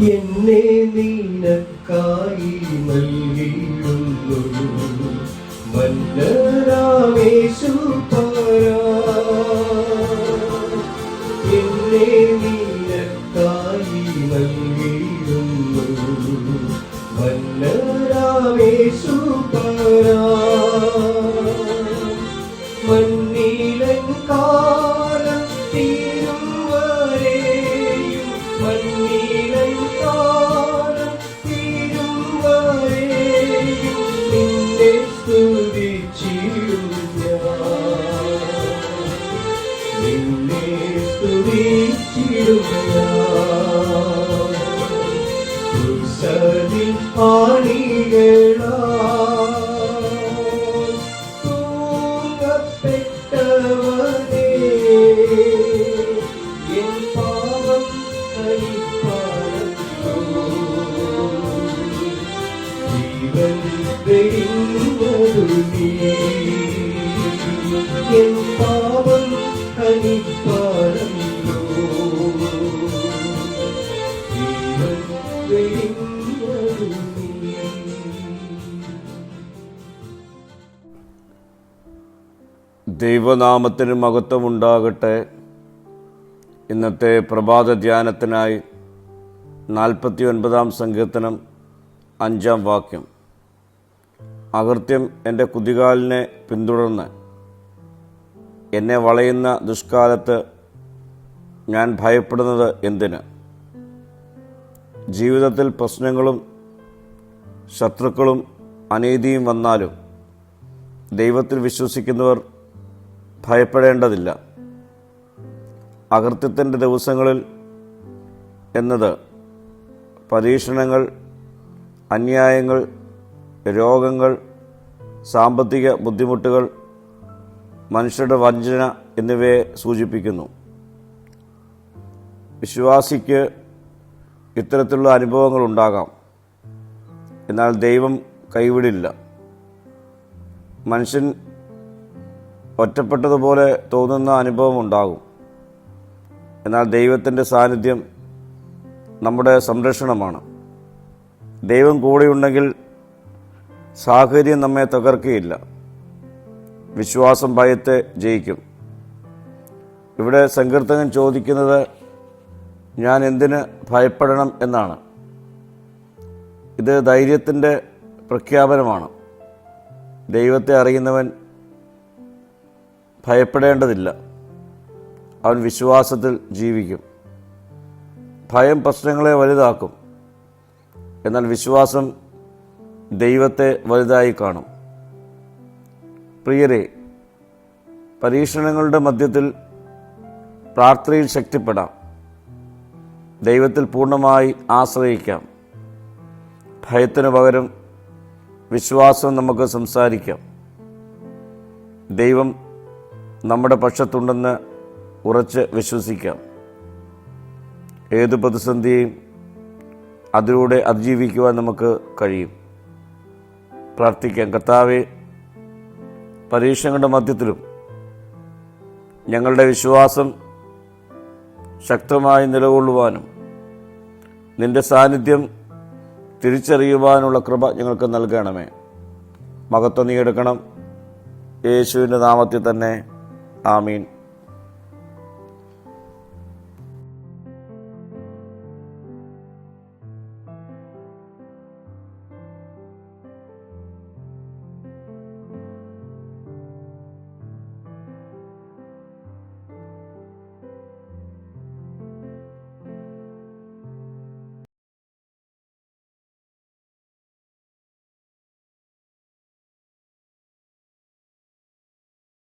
എന്നെ നിനക്കായി നൽകിയിടുന്നു വല്ലരാമേശുപരാ. എന്നെ നിനക്കായി നൽകിയിടുന്നു വല്ലരാമേശുപരാ. മണ്ണിലൻ കാലം തീരും വരെയും മണ്ണിലൻ കാലം തീരും വരെയും നിന്നെ സ്തുതിച്ചിടും ഞാൻ. നിന്നെ സ്തുതിച്ചിടും ഞാൻ. കുരിശിൽ ആണികളാ ദൈവനാമത്തിന് മഹത്വമുണ്ടാകട്ടെ. ഇന്നത്തെ പ്രഭാത ധ്യാനത്തിനായി 49 സങ്കീർത്തനം 5 വാക്യം. അകൃത്യം എൻ്റെ കുതികാലിനെ പിന്തുടർന്ന് എന്നെ വളയുന്ന ദുഷ്കാലത്ത് ഞാൻ ഭയപ്പെടുന്നത് എന്തിന്? ജീവിതത്തിൽ പ്രശ്നങ്ങളും ശത്രുക്കളും അനീതിയും വന്നാലും ദൈവത്തിൽ വിശ്വസിക്കുന്നവർ ഭയപ്പെടേണ്ടതില്ല. അകൃത്യത്തിൻ്റെ ദിവസങ്ങളിൽ എന്നത് പരീക്ഷണങ്ങൾ, അന്യായങ്ങൾ, രോഗങ്ങൾ, സാമ്പത്തിക ബുദ്ധിമുട്ടുകൾ, മനുഷ്യരുടെ വഞ്ചന എന്നിവയെ സൂചിപ്പിക്കുന്നു. വിശ്വാസിക്ക് ഇത്തരത്തിലുള്ള അനുഭവങ്ങൾ ഉണ്ടാകാം. എന്നാൽ ദൈവം കൈവിടില്ല. മനുഷ്യൻ ഒറ്റപ്പെട്ടതുപോലെ തോന്നുന്ന അനുഭവം ഉണ്ടാകും. എന്നാൽ ദൈവത്തിൻ്റെ സാന്നിധ്യം നമ്മുടെ സംരക്ഷണമാണ്. ദൈവം കൂടെയുണ്ടെങ്കിൽ സാഹചര്യം നമ്മെ തകർക്കുകയില്ല. വിശ്വാസം ഭയത്തെ ജയിക്കും. ഇവിടെ സങ്കീർത്തകൻ ചോദിക്കുന്നത് ഞാൻ എന്തിന് ഭയപ്പെടണം എന്നാണ്. ഇത് ധൈര്യത്തിൻ്റെ പ്രഖ്യാപനമാണ്. ദൈവത്തെ അറിയുന്നവൻ ഭയപ്പെടേണ്ടതില്ല. അവൻ വിശ്വാസത്തിൽ ജീവിക്കും. ഭയം പ്രശ്നങ്ങളെ വലുതാക്കും. എന്നാൽ വിശ്വാസം ദൈവത്തെ വലുതായി കാണും. പ്രിയരെ, പരീക്ഷണങ്ങളുടെ മധ്യത്തിൽ പ്രാർത്ഥനയിൽ ശക്തിപ്പെടാം. ദൈവത്തിൽ പൂർണ്ണമായി ആശ്രയിക്കാം. ഭയത്തിനു പകരം വിശ്വാസം നമുക്ക് സംസാരിക്കാം. ദൈവം നമ്മുടെ പക്ഷത്തുണ്ടെന്ന് ഉറച്ച് വിശ്വസിക്കാം. ഏത് പ്രതിസന്ധിയെയും അതിലൂടെ അതിജീവിക്കുവാൻ നമുക്ക് കഴിയും. പ്രാർത്ഥിക്കാം. കർത്താവേ, പരീക്ഷണങ്ങളുടെ മധ്യത്തിലും ഞങ്ങളുടെ വിശ്വാസം ശക്തമായി നിലകൊള്ളുവാനും നിൻ്റെ സാന്നിധ്യം തിരിച്ചറിയുവാനുള്ള കൃപ ഞങ്ങൾക്ക് നൽകണമേ. മഹത്വം നീ എടുക്കണം. യേശുവിൻ്റെ നാമത്തിൽ തന്നെ. ആമീൻ.